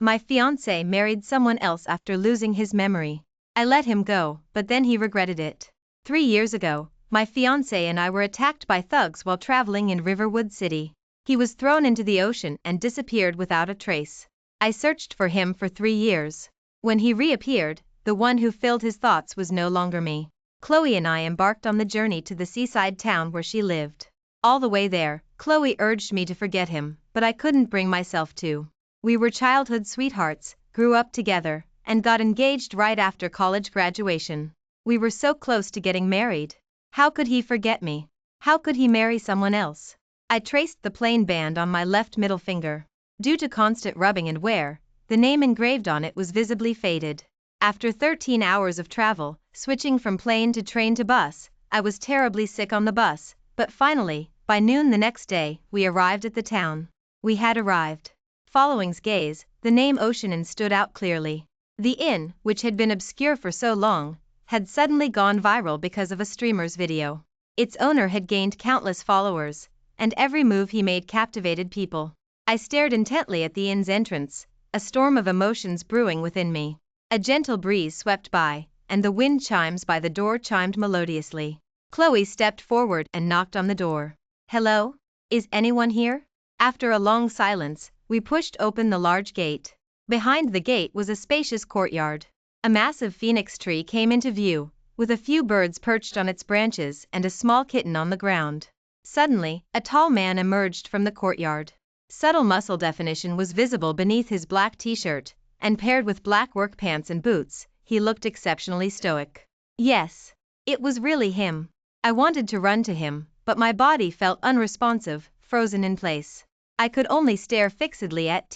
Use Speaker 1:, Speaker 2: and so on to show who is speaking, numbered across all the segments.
Speaker 1: My fiancé married someone else after losing his memory. I let him go, but then he regretted it. 3 years ago, my fiancé and I were attacked by thugs while traveling in Riverwood City. He was thrown into the ocean and disappeared without a trace. I searched for him for 3 years. When he reappeared, the one who filled his thoughts was no longer me. Chloe and I embarked on the journey to the seaside town where she lived. All the way there, Chloe urged me to forget him, but I couldn't bring myself to. We were childhood sweethearts, grew up together, and got engaged right after college graduation. We were so close to getting married. How could he forget me? How could he marry someone else? I traced the plain band on my left middle finger. Due to constant rubbing and wear, the name engraved on it was visibly faded. After 13 hours of travel, switching from plane to train to bus, I was terribly sick on the bus, but finally, by noon the next day, we arrived at the town. We had arrived. Following's gaze, the name Ocean Inn stood out clearly. The inn, which had been obscure for so long, had suddenly gone viral because of a streamer's video. Its owner had gained countless followers, and every move he made captivated people. I stared intently at the inn's entrance, a storm of emotions brewing within me. A gentle breeze swept by, and the wind chimes by the door chimed melodiously. Chloe stepped forward and knocked on the door. "Hello? Is anyone here?" After a long silence, we pushed open the large gate. Behind the gate was a spacious courtyard. A massive phoenix tree came into view, with a few birds perched on its branches and a small kitten on the ground. Suddenly, a tall man emerged from the courtyard. Subtle muscle definition was visible beneath his black t-shirt, and paired with black work pants and boots, he looked exceptionally stoic. Yes, it was really him. I wanted to run to him, but my body felt unresponsive, frozen in place. I could only stare fixedly at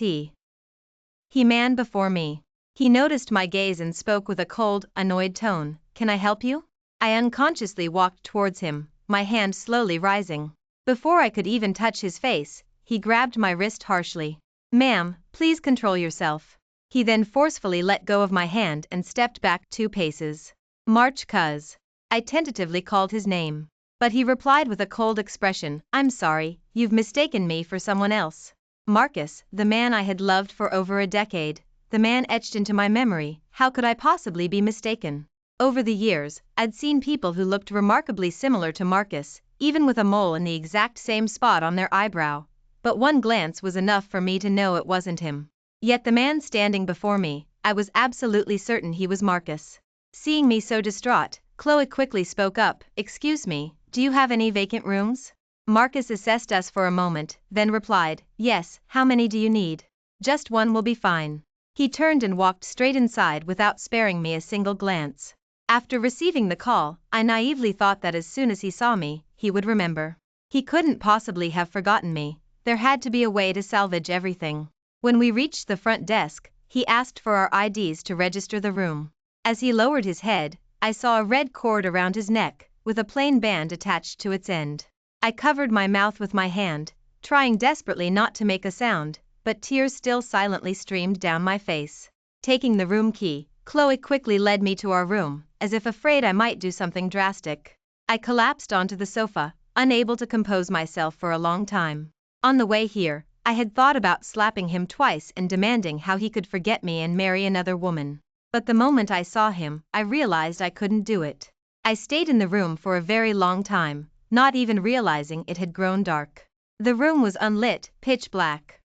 Speaker 1: He man before me. He noticed my gaze and spoke with a cold, annoyed tone. "Can I help you?" I unconsciously walked towards him, my hand slowly rising. Before I could even touch his face, he grabbed my wrist harshly. "Ma'am, please control yourself." He then forcefully let go of my hand and stepped back 2 paces. "March cuz." I tentatively called his name. But he replied with a cold expression, "I'm sorry, you've mistaken me for someone else." Marcus, the man I had loved for over a decade, the man etched into my memory, how could I possibly be mistaken? Over the years, I'd seen people who looked remarkably similar to Marcus, even with a mole in the exact same spot on their eyebrow, but one glance was enough for me to know it wasn't him. Yet the man standing before me, I was absolutely certain he was Marcus. Seeing me so distraught, Chloe quickly spoke up, "Excuse me, do you have any vacant rooms?" Marcus assessed us for a moment, then replied, "Yes, how many do you need?" "Just one will be fine." He turned and walked straight inside without sparing me a single glance. After receiving the call, I naively thought that as soon as he saw me, he would remember. He couldn't possibly have forgotten me. There had to be a way to salvage everything. When we reached the front desk, he asked for our IDs to register the room. As he lowered his head, I saw a red cord around his neck, with a plain band attached to its end. I covered my mouth with my hand, trying desperately not to make a sound, but tears still silently streamed down my face. Taking the room key, Chloe quickly led me to our room, as if afraid I might do something drastic. I collapsed onto the sofa, unable to compose myself for a long time. On the way here, I had thought about slapping him twice and demanding how he could forget me and marry another woman. But the moment I saw him, I realized I couldn't do it. I stayed in the room for a very long time, not even realizing it had grown dark. The room was unlit, pitch black.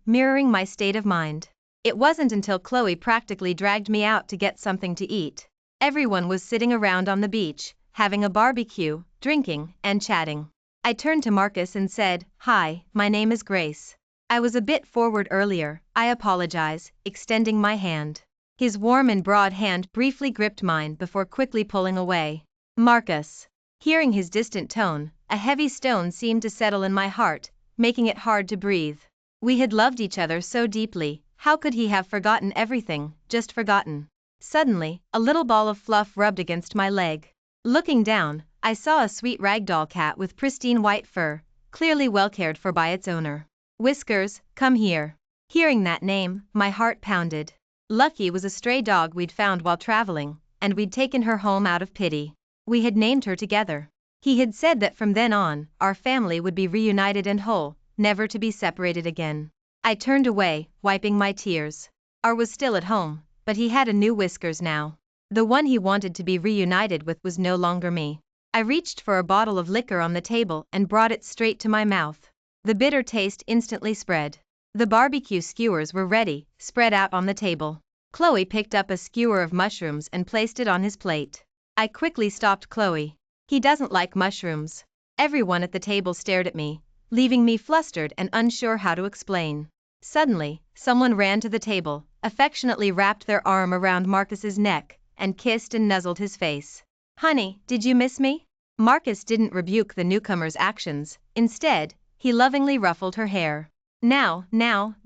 Speaker 1: Mirroring my state of mind. It wasn't until Chloe practically dragged me out to get something to eat. Everyone was sitting around on the beach, having a barbecue, drinking, and chatting. I turned to Marcus and said, "Hi, my name is Grace. I was a bit forward earlier, I apologize," extending my hand. His warm and broad hand briefly gripped mine before quickly pulling away. "Marcus." Hearing his distant tone, a heavy stone seemed to settle in my heart, making it hard to breathe. We had loved each other so deeply, how could he have forgotten everything, just forgotten? Suddenly, a little ball of fluff rubbed against my leg. Looking down, I saw a sweet ragdoll cat with pristine white fur, clearly well cared for by its owner. "Whiskers, come here." Hearing that name, my heart pounded. Lucky was a stray dog we'd found while traveling, and we'd taken her home out of pity. We had named her together. He had said that from then on, our family would be reunited and whole, never to be separated again. I turned away, wiping my tears. R was still at home, but he had a new Whiskers now. The one he wanted to be reunited with was no longer me. I reached for a bottle of liquor on the table and brought it straight to my mouth. The bitter taste instantly spread. The barbecue skewers were ready, spread out on the table. Chloe picked up a skewer of mushrooms and placed it on his plate. I quickly stopped Chloe. He doesn't like mushrooms. Everyone at the table stared at me, leaving me flustered and unsure how to explain. Suddenly, someone ran to the table, affectionately wrapped their arm around Marcus's neck, and kissed and nuzzled his face. "Honey, did you miss me?" Marcus didn't rebuke the newcomer's actions. Instead, he lovingly ruffled her hair. Now,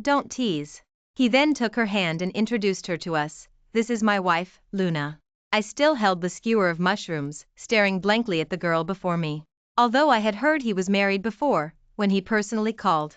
Speaker 1: don't tease." He then took her hand and introduced her to us. "This is my wife, Luna." I still held the skewer of mushrooms, staring blankly at the girl before me. Although I had heard he was married before, when he personally called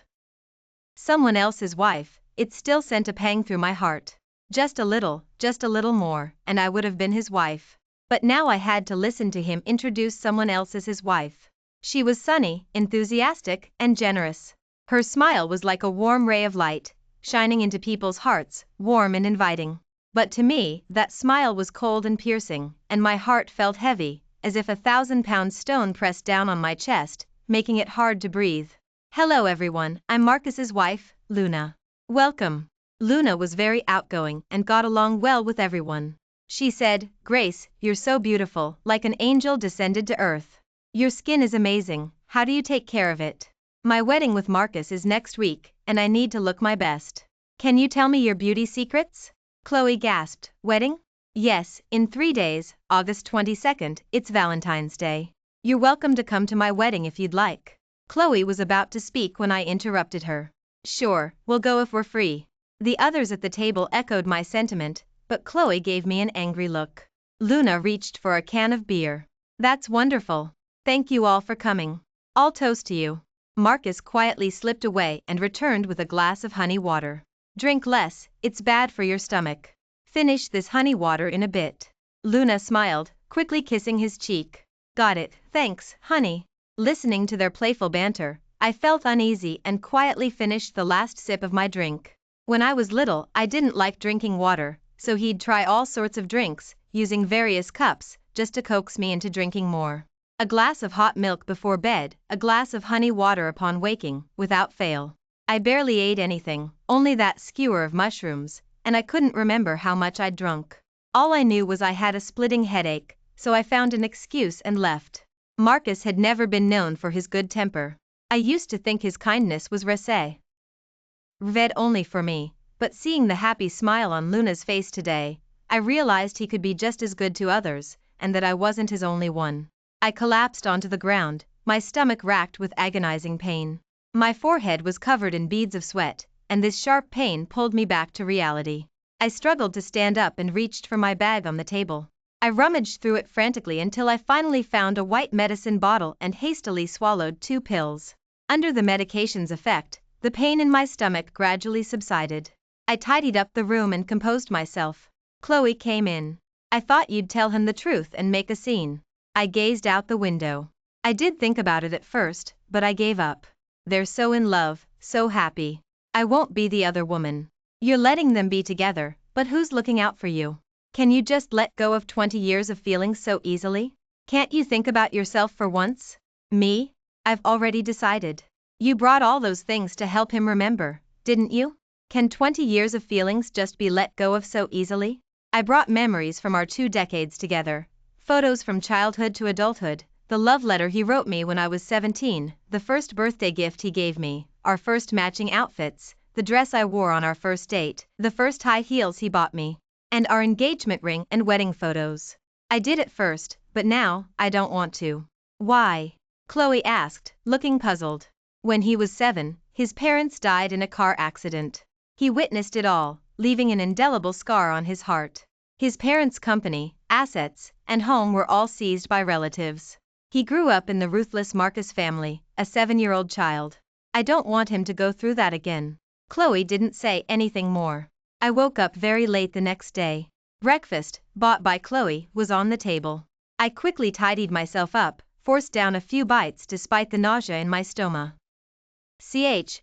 Speaker 1: someone else's wife, it still sent a pang through my heart. Just a little more, and I would have been his wife. But now I had to listen to him introduce someone else as his wife. She was sunny, enthusiastic, and generous. Her smile was like a warm ray of light, shining into people's hearts, warm and inviting. But to me, that smile was cold and piercing, and my heart felt heavy, as if a 1,000-pound stone pressed down on my chest, making it hard to breathe. "Hello everyone, I'm Marcus's wife, Luna. Welcome." Luna was very outgoing and got along well with everyone. She said, "Grace, you're so beautiful, like an angel descended to earth. Your skin is amazing, how do you take care of it? My wedding with Marcus is next week, and I need to look my best. Can you tell me your beauty secrets?" Chloe gasped, "Wedding?" "Yes, in 3 days, August 22nd, it's Valentine's Day. You're welcome to come to my wedding if you'd like." Chloe was about to speak when I interrupted her. "Sure, we'll go if we're free." The others at the table echoed my sentiment, but Chloe gave me an angry look. Luna reached for a can of beer. "That's wonderful. Thank you all for coming. I'll toast to you." Marcus quietly slipped away and returned with a glass of honey water. "Drink less, it's bad for your stomach. Finish this honey water in a bit." Luna smiled, quickly kissing his cheek. "Got it, thanks, honey." Listening to their playful banter, I felt uneasy and quietly finished the last sip of my drink. When I was little, I didn't like drinking water, so he'd try all sorts of drinks, using various cups, just to coax me into drinking more. A glass of hot milk before bed, a glass of honey water upon waking, without fail. I barely ate anything, only that skewer of mushrooms, and I couldn't remember how much I'd drunk. All I knew was I had a splitting headache, so I found an excuse and left. Marcus had never been known for his good temper. I used to think his kindness was reserved only for me, but seeing the happy smile on Luna's face today, I realized he could be just as good to others, and that I wasn't his only one. I collapsed onto the ground, my stomach racked with agonizing pain. My forehead was covered in beads of sweat, and this sharp pain pulled me back to reality. I struggled to stand up and reached for my bag on the table. I rummaged through it frantically until I finally found a white medicine bottle and hastily swallowed 2 pills. Under the medication's effect, the pain in my stomach gradually subsided. I tidied up the room and composed myself. Chloe came in. "I thought you'd tell him the truth and make a scene." I gazed out the window. I did think about it at first, but I gave up. They're so in love, so happy. I won't be the other woman. You're letting them be together, but who's looking out for you? Can you just let go of 20 years of feelings so easily? Can't you think about yourself for once? Me? I've already decided. You brought all those things to help him remember, didn't you? Can 20 years of feelings just be let go of so easily? I brought memories from our 2 decades together, photos from childhood to adulthood, the love letter he wrote me when I was 17, the first birthday gift he gave me, our first matching outfits, the dress I wore on our first date, the first high heels he bought me, and our engagement ring and wedding photos. I did at first, but now, I don't want to. Why? Chloe asked, looking puzzled. When he was 7, his parents died in a car accident. He witnessed it all, leaving an indelible scar on his heart. His parents' company, assets, and home were all seized by relatives. He grew up in the ruthless Marcus family, a 7-year-old child. I don't want him to go through that again. Chloe didn't say anything more. I woke up very late the next day. Breakfast, bought by Chloe, was on the table. I quickly tidied myself up, forced down a few bites despite the nausea in my stomach,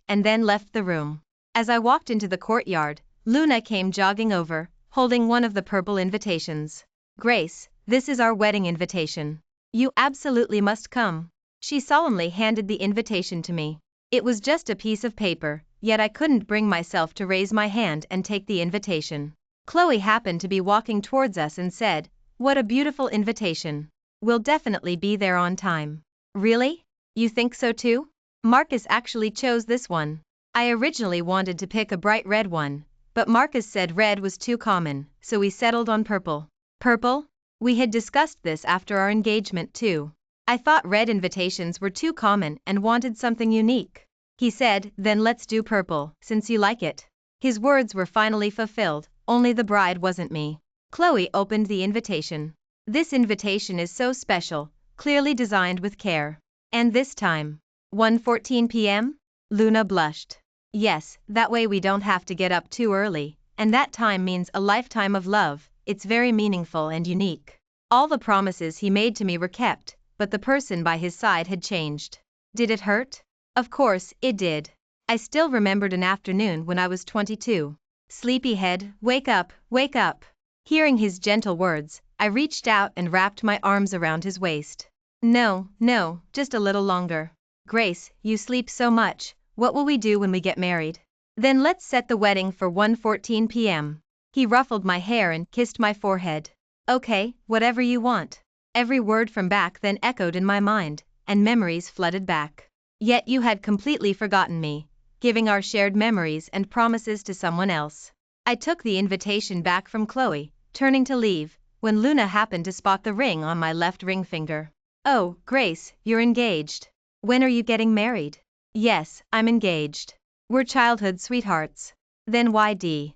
Speaker 1: and then left the room. As I walked into the courtyard, Luna came jogging over, holding one of the purple invitations. Grace, this is our wedding invitation. You absolutely must come. She solemnly handed the invitation to me. It was just a piece of paper, yet I couldn't bring myself to raise my hand and take the invitation. Chloe happened to be walking towards us and said, "What a beautiful invitation. We'll definitely be there on time." Really? You think so too? Marcus actually chose this one. I originally wanted to pick a bright red one, but Marcus said red was too common, so we settled on purple. Purple? We had discussed this after our engagement too. I thought red invitations were too common and wanted something unique. He said, "Then let's do purple, since you like it." His words were finally fulfilled, only the bride wasn't me. Chloe opened the invitation. This invitation is so special, clearly designed with care. And this time? 1:14 p.m.? Luna blushed. Yes, that way we don't have to get up too early, and that time means a lifetime of love. It's very meaningful and unique. All the promises he made to me were kept, but the person by his side had changed. Did it hurt? Of course, it did. I still remembered an afternoon when I was 22. "Sleepyhead, wake up, wake up." Hearing his gentle words, I reached out and wrapped my arms around his waist. "No, no, just a little longer. Grace, you sleep so much, what will we do when we get married? Then let's set the wedding for 1:14 p.m. He ruffled my hair and kissed my forehead. "Okay, whatever you want." Every word from back then echoed in my mind, and memories flooded back. Yet you had completely forgotten me, giving our shared memories and promises to someone else. I took the invitation back from Chloe, turning to leave, when Luna happened to spot the ring on my left ring finger. "Oh, Grace, you're engaged. When are you getting married?" "Yes, I'm engaged. We're childhood sweethearts." "Then why didn't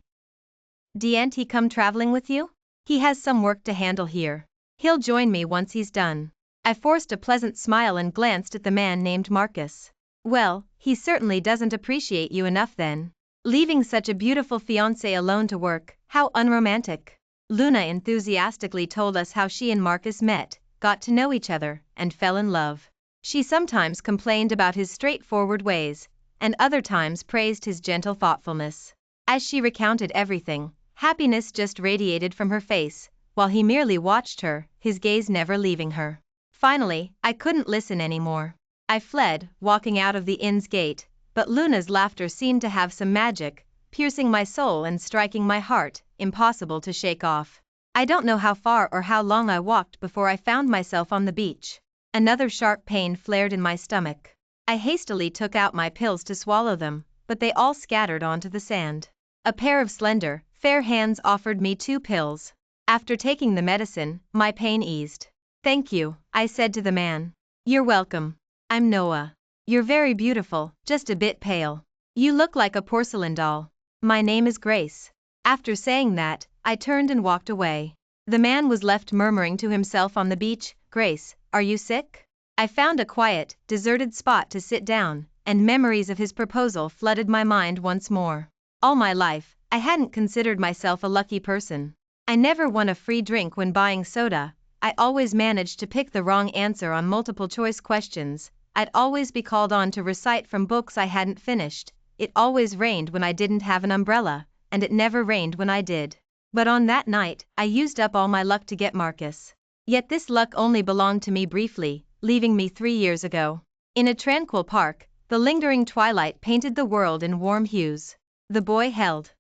Speaker 1: he come traveling with you?" "He has some work to handle here. He'll join me once he's done." I forced a pleasant smile and glanced at the man named Marcus. "Well, he certainly doesn't appreciate you enough then. Leaving such a beautiful fiancé alone to work, how unromantic." Luna enthusiastically told us how she and Marcus met, got to know each other, and fell in love. She sometimes complained about his straightforward ways, and other times praised his gentle thoughtfulness. As she recounted everything, happiness just radiated from her face, while he merely watched her, his gaze never leaving her. Finally, I couldn't listen anymore. I fled, walking out of the inn's gate, but Luna's laughter seemed to have some magic, piercing my soul and striking my heart, impossible to shake off. I don't know how far or how long I walked before I found myself on the beach. Another sharp pain flared in my stomach. I hastily took out my pills to swallow them, but they all scattered onto the sand. A pair of slender, fair hands offered me 2 pills. After taking the medicine, my pain eased. "Thank you," I said to the man. "You're welcome. I'm Noah. You're very beautiful, just a bit pale. You look like a porcelain doll. My name is Grace." After saying that, I turned and walked away. The man was left murmuring to himself on the beach, "Grace, are you sick?" I found a quiet, deserted spot to sit down, and memories of his proposal flooded my mind once more. All my life, I hadn't considered myself a lucky person. I never won a free drink when buying soda. I always managed to pick the wrong answer on multiple choice questions. I'd always be called on to recite from books I hadn't finished. It always rained when I didn't have an umbrella, and it never rained when I did. But on that night, I used up all my luck to get Marcus. Yet this luck only belonged to me briefly, leaving me 3 years ago. In a tranquil park, the lingering twilight painted the world in warm hues. The boy held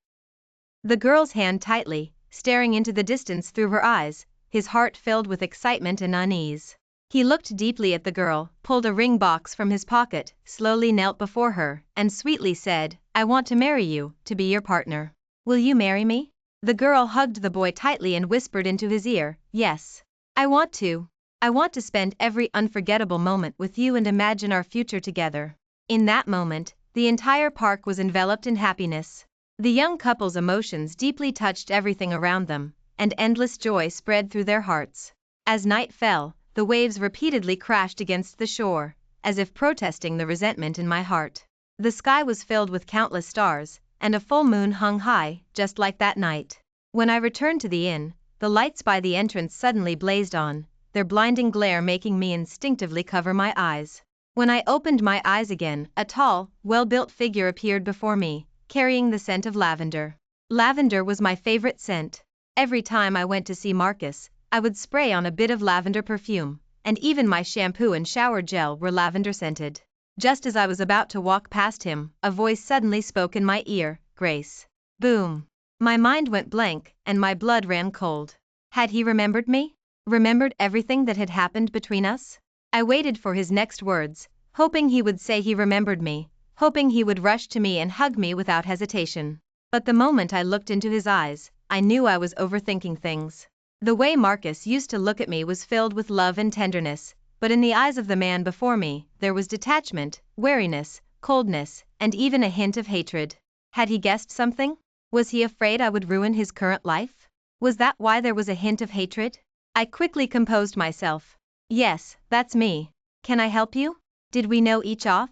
Speaker 1: the girl's hand tightly, staring into the distance through her eyes, his heart filled with excitement and unease. He looked deeply at the girl, pulled a ring box from his pocket, slowly knelt before her, and sweetly said, "I want to marry you, to be your partner. Will you marry me?" The girl hugged the boy tightly and whispered into his ear, "Yes. I want to. I want to spend every unforgettable moment with you and imagine our future together." In that moment, the entire park was enveloped in happiness. The young couple's emotions deeply touched everything around them, and endless joy spread through their hearts. As night fell, the waves repeatedly crashed against the shore, as if protesting the resentment in my heart. The sky was filled with countless stars, and a full moon hung high, just like that night. When I returned to the inn, the lights by the entrance suddenly blazed on, their blinding glare making me instinctively cover my eyes. When I opened my eyes again, a tall, well-built figure appeared before me, carrying the scent of lavender. Lavender was my favorite scent. Every time I went to see Marcus, I would spray on a bit of lavender perfume, and even my shampoo and shower gel were lavender scented. Just as I was about to walk past him, a voice suddenly spoke in my ear, "Grace." Boom. My mind went blank, and my blood ran cold. Had he remembered me? Remembered everything that had happened between us? I waited for his next words, hoping he would say he remembered me, hoping he would rush to me and hug me without hesitation. But the moment I looked into his eyes, I knew I was overthinking things. The way Marcus used to look at me was filled with love and tenderness, but in the eyes of the man before me, there was detachment, wariness, coldness, and even a hint of hatred. Had he guessed something? Was he afraid I would ruin his current life? Was that why there was a hint of hatred? I quickly composed myself. "Yes, that's me. Can I help you? Did we know each other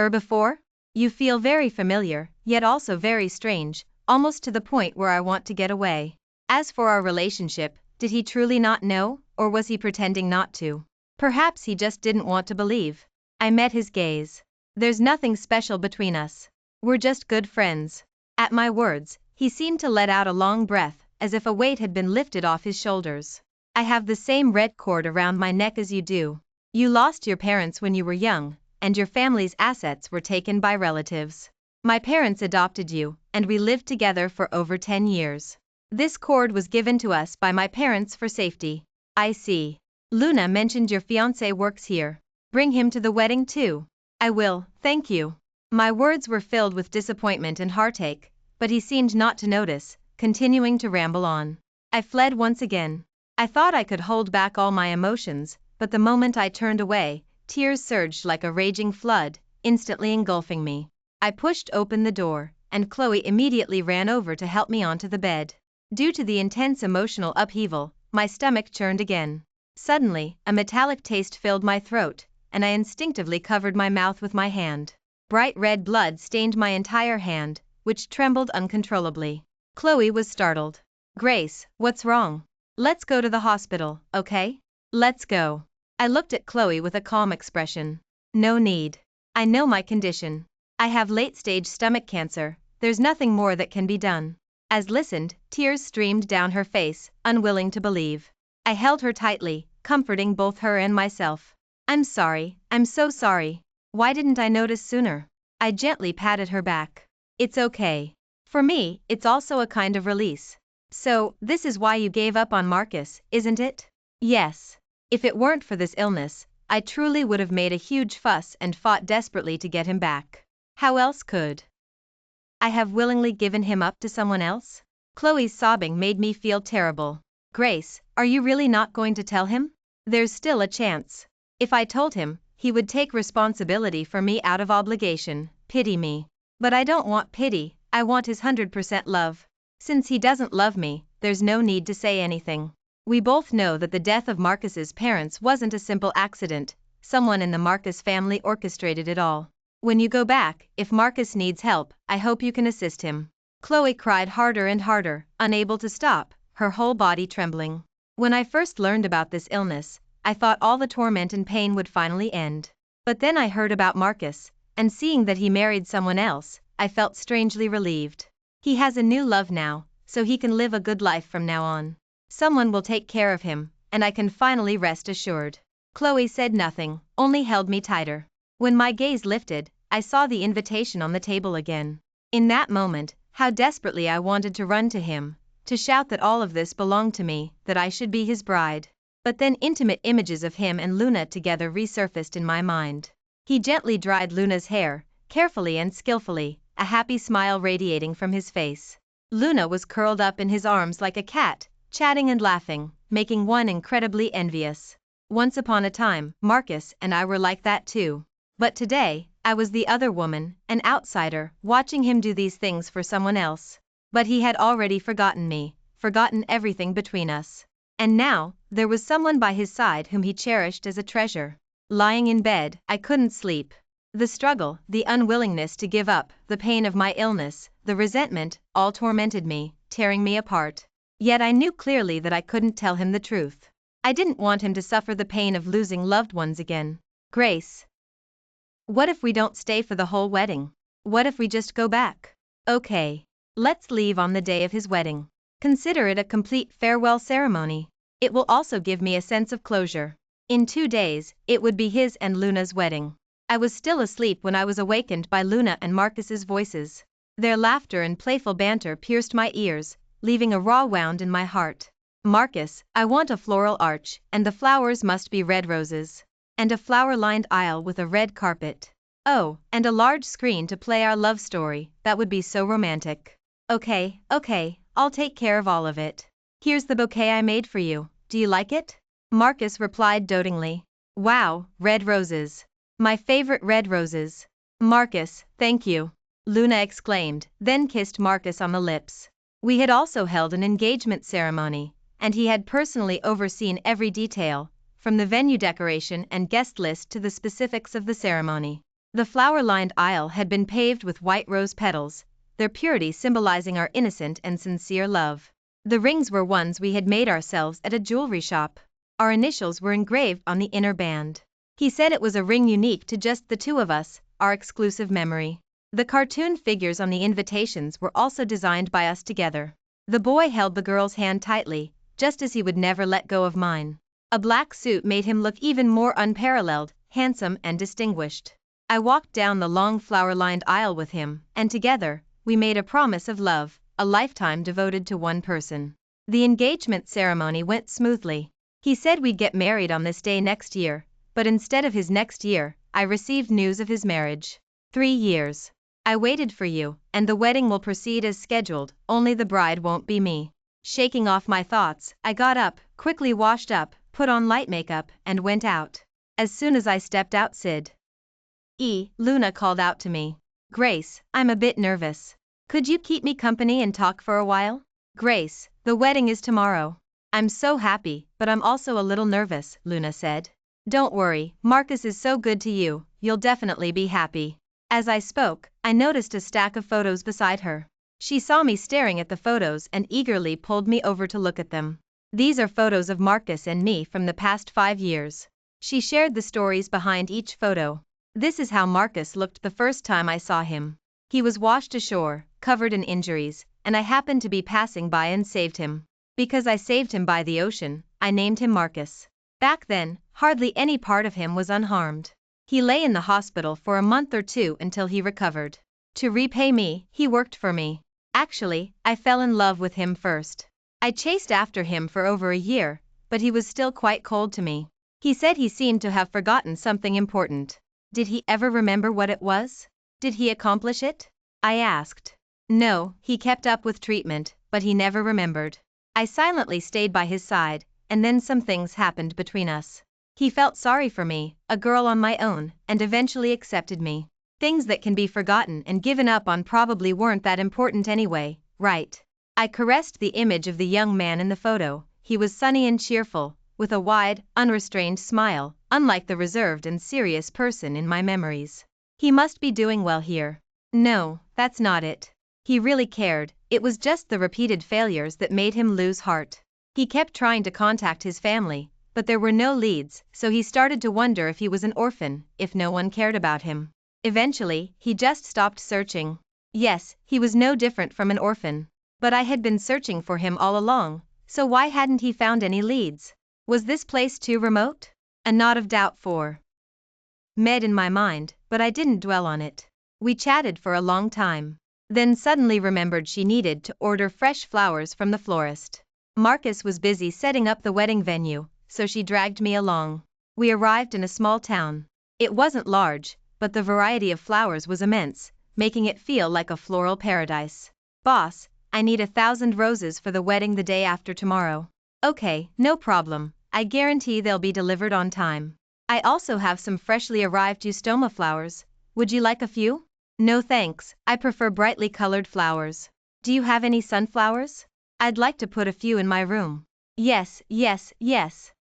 Speaker 1: before? You feel very familiar, yet also very strange, almost to the point where I want to get away." As for our relationship, did he truly not know, or was he pretending not to? Perhaps he just didn't want to believe. I met his gaze. "There's nothing special between us. We're just good friends." At my words, he seemed to let out a long breath, as if a weight had been lifted off his shoulders. "I have the same red cord around my neck as you do. You lost your parents when you were young, and your family's assets were taken by relatives. My parents adopted you, and we lived together for over 10 years. This cord was given to us by my parents for safety." "I see. Luna mentioned your fiancé works here. Bring him to the wedding too." "I will, thank you." My words were filled with disappointment and heartache, but he seemed not to notice, continuing to ramble on. I fled once again. I thought I could hold back all my emotions, but the moment I turned away, tears surged like a raging flood, instantly engulfing me. I pushed open the door, and Chloe immediately ran over to help me onto the bed. Due to the intense emotional upheaval, my stomach churned again. Suddenly, a metallic taste filled my throat, and I instinctively covered my mouth with my hand. Bright red blood stained my entire hand, which trembled uncontrollably. Chloe was startled. "Grace, what's wrong? Let's go to the hospital, okay? Let's go." I looked at Chloe with a calm expression. "No need. I know my condition. I have late-stage stomach cancer, there's nothing more that can be done." As listened, tears streamed down her face, unwilling to believe. I held her tightly, comforting both her and myself. "I'm sorry, I'm so sorry. Why didn't I notice sooner?" I gently patted her back. "It's okay. For me, it's also a kind of release." "So, this is why you gave up on Marcus, isn't it?" "Yes. If it weren't for this illness, I truly would have made a huge fuss and fought desperately to get him back. How else could I have willingly given him up to someone else?" Chloe's sobbing made me feel terrible. "Grace, are you really not going to tell him? There's still a chance. If I told him, he would take responsibility for me out of obligation, pity me. But I don't want pity, I want his 100% love. Since he doesn't love me, there's no need to say anything. We both know that the death of Marcus's parents wasn't a simple accident, someone in the Marcus family orchestrated it all. When you go back, if Marcus needs help, I hope you can assist him." Chloe cried harder and harder, unable to stop, her whole body trembling. When I first learned about this illness, I thought all the torment and pain would finally end. But then I heard about Marcus, and seeing that he married someone else, I felt strangely relieved. He has a new love now, so he can live a good life from now on. Someone will take care of him, and I can finally rest assured. Chloe said nothing, only held me tighter. When my gaze lifted, I saw the invitation on the table again. In that moment, how desperately I wanted to run to him, to shout that all of this belonged to me, that I should be his bride. But then intimate images of him and Luna together resurfaced in my mind. He gently dried Luna's hair, carefully and skillfully, a happy smile radiating from his face. Luna was curled up in his arms like a cat, chatting and laughing, making one incredibly envious. Once upon a time, Marcus and I were like that too. But today, I was the other woman, an outsider, watching him do these things for someone else. But he had already forgotten me, forgotten everything between us. And now, there was someone by his side whom he cherished as a treasure. Lying in bed, I couldn't sleep. The struggle, the unwillingness to give up, the pain of my illness, the resentment, all tormented me, tearing me apart. Yet I knew clearly that I couldn't tell him the truth. I didn't want him to suffer the pain of losing loved ones again. "Grace, what if we don't stay for the whole wedding? What if we just go back?" Okay. Let's leave on the day of his wedding. Consider it a complete farewell ceremony. It will also give me a sense of closure. In 2 days, it would be his and Luna's wedding. I was still asleep when I was awakened by Luna and Marcus's voices. Their laughter and playful banter pierced my ears, leaving a raw wound in my heart. Marcus, I want a floral arch, and the flowers must be red roses. And a flower-lined aisle with a red carpet. Oh, and a large screen to play our love story, that would be so romantic. Okay, I'll take care of all of it. Here's the bouquet I made for you, do you like it? Marcus replied dotingly. Wow, red roses. My favorite red roses. Marcus, thank you. Luna exclaimed, then kissed Marcus on the lips. We had also held an engagement ceremony, and he had personally overseen every detail, from the venue decoration and guest list to the specifics of the ceremony. The flower-lined aisle had been paved with white rose petals, their purity symbolizing our innocent and sincere love. The rings were ones we had made ourselves at a jewelry shop. Our initials were engraved on the inner band. He said it was a ring unique to just the two of us, our exclusive memory. The cartoon figures on the invitations were also designed by us together. The boy held the girl's hand tightly, just as he would never let go of mine. A black suit made him look even more unparalleled, handsome and distinguished. I walked down the long flower-lined aisle with him, and together, we made a promise of love, a lifetime devoted to one person. The engagement ceremony went smoothly. He said we'd get married on this day next year, but instead of his next year, I received news of his marriage. 3 years. I waited for you, and the wedding will proceed as scheduled, only the bride won't be me. Shaking off my thoughts, I got up, quickly washed up, put on light makeup, and went out. As soon as I stepped out, Luna called out to me. Grace, I'm a bit nervous. Could you keep me company and talk for a while? Grace, the wedding is tomorrow. I'm so happy, but I'm also a little nervous, Luna said. Don't worry, Marcus is so good to you, you'll definitely be happy. As I spoke, I noticed a stack of photos beside her. She saw me staring at the photos and eagerly pulled me over to look at them. These are photos of Marcus and me from the past 5 years. She shared the stories behind each photo. This is how Marcus looked the first time I saw him. He was washed ashore, covered in injuries, and I happened to be passing by and saved him. Because I saved him by the ocean, I named him Marcus. Back then, hardly any part of him was unharmed. He lay in the hospital for a month or 2 until he recovered. To repay me, he worked for me. Actually, I fell in love with him first. I chased after him for over a year, but he was still quite cold to me. He said he seemed to have forgotten something important. Did he ever remember what it was? Did he accomplish it? I asked. No, he kept up with treatment, but he never remembered. I silently stayed by his side, and then some things happened between us. He felt sorry for me, a girl on my own, and eventually accepted me. Things that can be forgotten and given up on probably weren't that important anyway, right? I caressed the image of the young man in the photo. He was sunny and cheerful, with a wide, unrestrained smile, unlike the reserved and serious person in my memories. He must be doing well here. No, that's not it. He really cared, it was just the repeated failures that made him lose heart. He kept trying to contact his family, but there were no leads, so he started to wonder if he was an orphan, if no one cared about him. Eventually, he just stopped searching. Yes, he was no different from an orphan. But I had been searching for him all along, so why hadn't he found any leads? Was this place too remote? A knot of doubt made in my mind, but I didn't dwell on it. We chatted for a long time. Then suddenly remembered she needed to order fresh flowers from the florist. Marcus was busy setting up the wedding venue, so she dragged me along. We arrived in a small town. It wasn't large, but the variety of flowers was immense, making it feel like a floral paradise. Boss, I need 1,000 roses for the wedding the day after tomorrow. Okay, no problem, I guarantee they'll be delivered on time. I also have some freshly arrived eustoma flowers. Would you like a few? No thanks, I prefer brightly colored flowers. Do you have any sunflowers? I'd like to put a few in my room. Yes.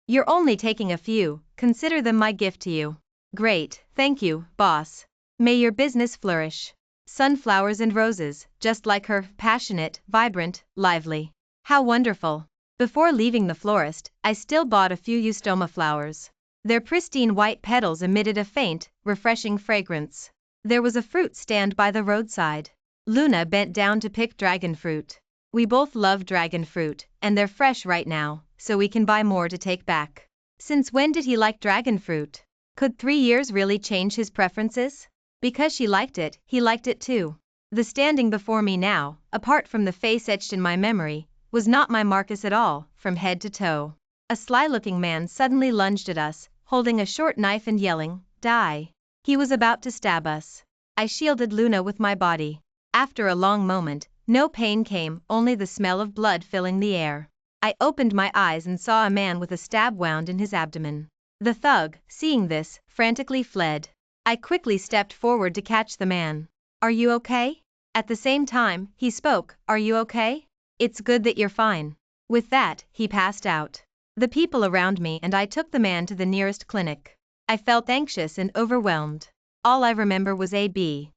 Speaker 1: You're only taking a few, consider them my gift to you. Great, thank you, boss. May your business flourish. Sunflowers and roses, just like her, passionate, vibrant, lively. How wonderful. Before leaving the florist, I still bought a few eustoma flowers. Their pristine white petals emitted a faint, refreshing fragrance. There was a fruit stand by the roadside. Luna bent down to pick dragon fruit. We both love dragon fruit, and they're fresh right now, so we can buy more to take back. Since when did he like dragon fruit? Could 3 years really change his preferences? Because she liked it, he liked it too. The standing before me now, apart from the face etched in my memory, was not my Marcus at all, from head to toe. A sly-looking man suddenly lunged at us, holding a short knife and yelling, "Die!" He was about to stab us. I shielded Luna with my body. After a long moment, no pain came, only the smell of blood filling the air. I opened my eyes and saw a man with a stab wound in his abdomen. The thug, seeing this, frantically fled. I quickly stepped forward to catch the man. "Are you okay?" At the same time, he spoke, "Are you okay? It's good that you're fine." With that, he passed out. The people around me and I took the man to the nearest clinic. I felt anxious and overwhelmed. All I remember was A.B.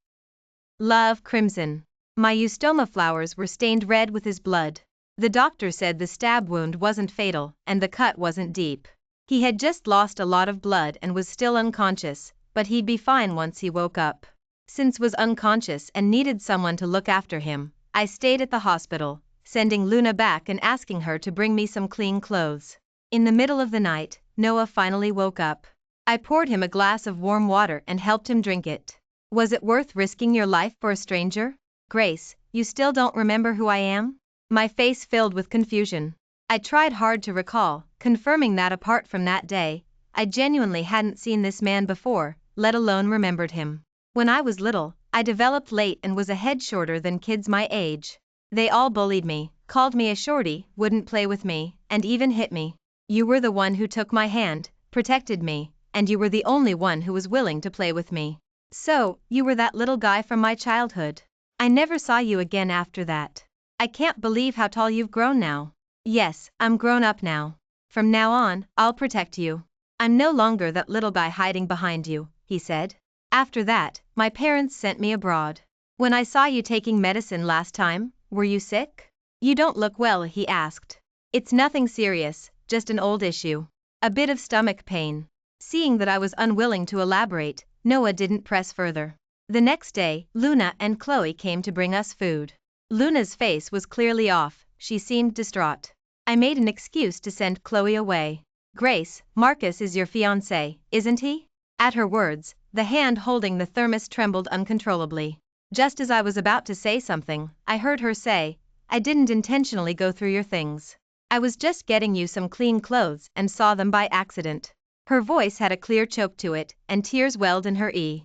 Speaker 1: Love crimson. My eustoma flowers were stained red with his blood. The doctor said the stab wound wasn't fatal, and the cut wasn't deep. He had just lost a lot of blood and was still unconscious, but he'd be fine once he woke up. Since was unconscious and needed someone to look after him, I stayed at the hospital, sending Luna back and asking her to bring me some clean clothes. In the middle of the night, Noah finally woke up. I poured him a glass of warm water and helped him drink it. Was it worth risking your life for a stranger? Grace, you still don't remember who I am? My face filled with confusion. I tried hard to recall, confirming that apart from that day, I genuinely hadn't seen this man before, let alone remembered him. When I was little, I developed late and was a head shorter than kids my age. They all bullied me, called me a shorty, wouldn't play with me, and even hit me. You were the one who took my hand, protected me, and you were the only one who was willing to play with me. So, you were that little guy from my childhood. I never saw you again after that. I can't believe how tall you've grown now. Yes, I'm grown up now. From now on, I'll protect you. I'm no longer that little guy hiding behind you," he said. After that, my parents sent me abroad. "When I saw you taking medicine last time, were you sick? You don't look well," he asked. "It's nothing serious, just an old issue. A bit of stomach pain." Seeing that I was unwilling to elaborate, Noah didn't press further. The next day, Luna and Chloe came to bring us food. Luna's face was clearly off, she seemed distraught. I made an excuse to send Chloe away. "Grace, Marcus is your fiancé, isn't he?" At her words, the hand holding the thermos trembled uncontrollably. Just as I was about to say something, I heard her say, "I didn't intentionally go through your things. I was just getting you some clean clothes and saw them by accident." Her voice had a clear choke to it, and tears welled in her eyes.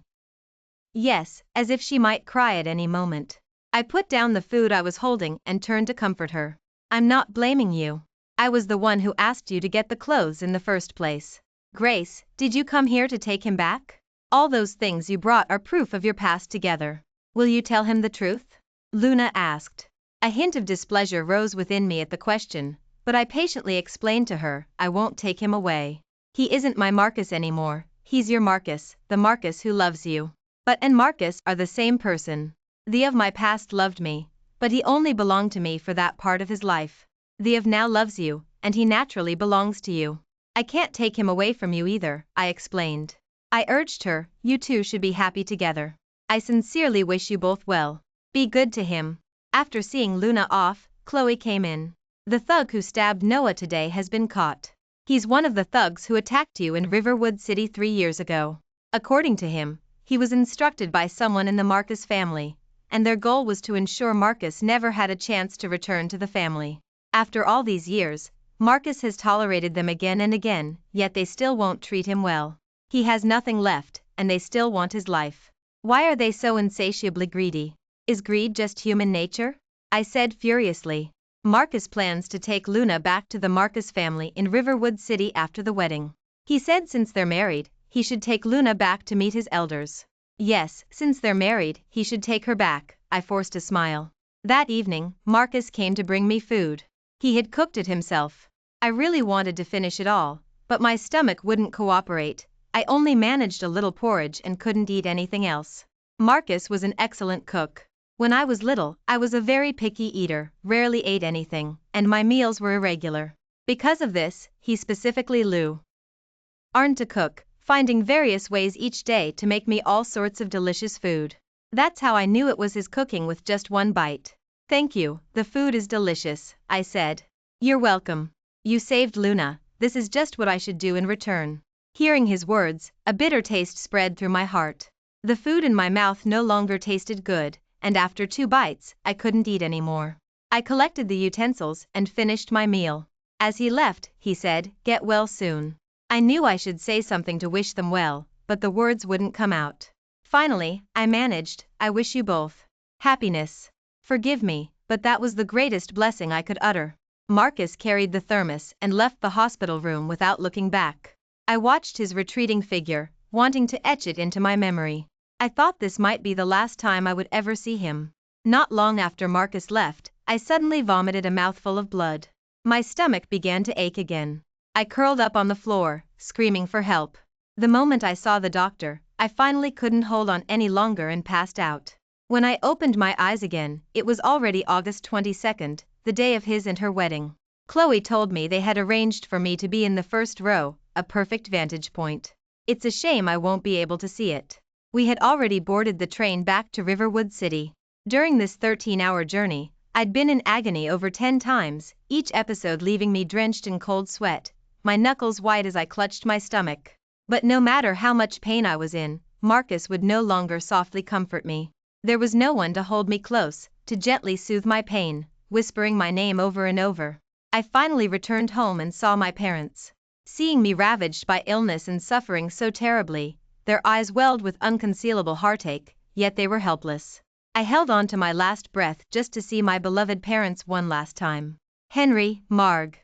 Speaker 1: Yes, as if she might cry at any moment. I put down the food I was holding and turned to comfort her. "I'm not blaming you. I was the one who asked you to get the clothes in the first place. Grace, did you come here to take him back? All those things you brought are proof of your past together. Will you tell him the truth?" Luna asked. A hint of displeasure rose within me at the question, but I patiently explained to her, "I won't take him away. He isn't my Marcus anymore, he's your Marcus, the Marcus who loves you. But and Marcus are the same person. The of my past loved me, but he only belonged to me for that part of his life. The of now loves you, and he naturally belongs to you. I can't take him away from you either," I explained. I urged her, "You two should be happy together. I sincerely wish you both well. Be good to him." After seeing Luna off, Chloe came in. "The thug who stabbed Noah today has been caught. He's one of the thugs who attacked you in Riverwood City 3 years ago. According to him, he was instructed by someone in the Marcus family, and their goal was to ensure Marcus never had a chance to return to the family. After all these years, Marcus has tolerated them again and again, yet they still won't treat him well. He has nothing left, and they still want his life. Why are they so insatiably greedy? Is greed just human nature?" I said furiously. "Marcus plans to take Luna back to the Marcus family in Riverwood City after the wedding. He said since they're married, he should take Luna back to meet his elders." "Yes, since they're married, he should take her back," I forced a smile. That evening, Marcus came to bring me food. He had cooked it himself. I really wanted to finish it all, but my stomach wouldn't cooperate. I only managed a little porridge and couldn't eat anything else. Marcus was an excellent cook. When I was little, I was a very picky eater, rarely ate anything, and my meals were irregular. Because of this, he specifically learned to cook, finding various ways each day to make me all sorts of delicious food. That's how I knew it was his cooking with just one bite. Thank you, the food is delicious, I said. You're welcome. You saved Luna, this is just what I should do in return. Hearing his words, a bitter taste spread through my heart. The food in my mouth no longer tasted good, and after 2 bites, I couldn't eat anymore. I collected the utensils and finished my meal. As he left, he said, "Get well soon." I knew I should say something to wish them well, but the words wouldn't come out. Finally, I managed, "I wish you both happiness. Forgive me, but that was the greatest blessing I could utter." Marcus carried the thermos and left the hospital room without looking back. I watched his retreating figure, wanting to etch it into my memory. I thought this might be the last time I would ever see him. Not long after Marcus left, I suddenly vomited a mouthful of blood. My stomach began to ache again. I curled up on the floor, screaming for help. The moment I saw the doctor, I finally couldn't hold on any longer and passed out. When I opened my eyes again, it was already August 22nd, the day of his and her wedding. Chloe told me they had arranged for me to be in the first row, a perfect vantage point. It's a shame I won't be able to see it. We had already boarded the train back to Riverwood City. During this 13-hour journey, I'd been in agony over 10 times, each episode leaving me drenched in cold sweat, my knuckles white as I clutched my stomach. But no matter how much pain I was in, Marcus would no longer softly comfort me. There was no one to hold me close, to gently soothe my pain, whispering my name over and over. I finally returned home and saw my parents. Seeing me ravaged by illness and suffering so terribly, their eyes welled with unconcealable heartache, yet they were helpless. I held on to my last breath just to see my beloved parents one last time. "Henry, Marg.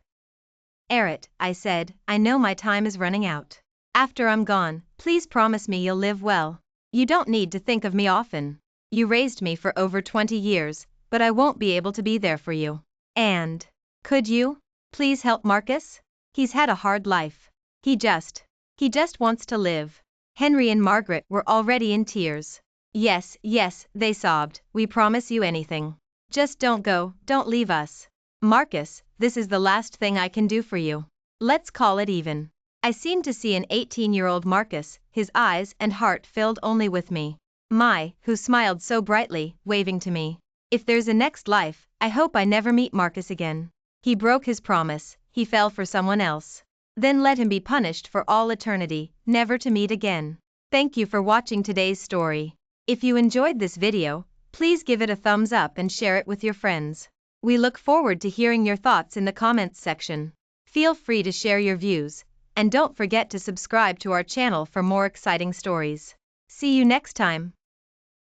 Speaker 1: Eret," I said, "I know my time is running out. After I'm gone, please promise me you'll live well. You don't need to think of me often. You raised me for over 20 years, but I won't be able to be there for you. And could you please help Marcus? He's had a hard life. He just wants to live." Henry and Margaret were already in tears. Yes, yes, they sobbed, "We promise you anything. Just don't go, don't leave us. Marcus, this is the last thing I can do for you. Let's call it even." I seemed to see an 18-year-old Marcus, his eyes and heart filled only with me. Who smiled so brightly, waving to me. If there's a next life, I hope I never meet Marcus again. He broke his promise, he fell for someone else. Then let him be punished for all eternity, never to meet again. Thank you for watching today's story. If you enjoyed this video, please give it a thumbs up and share it with your friends. We look forward to hearing your thoughts in the comments section. Feel free to share your views, and don't forget to subscribe to our channel for more exciting stories. See you next time.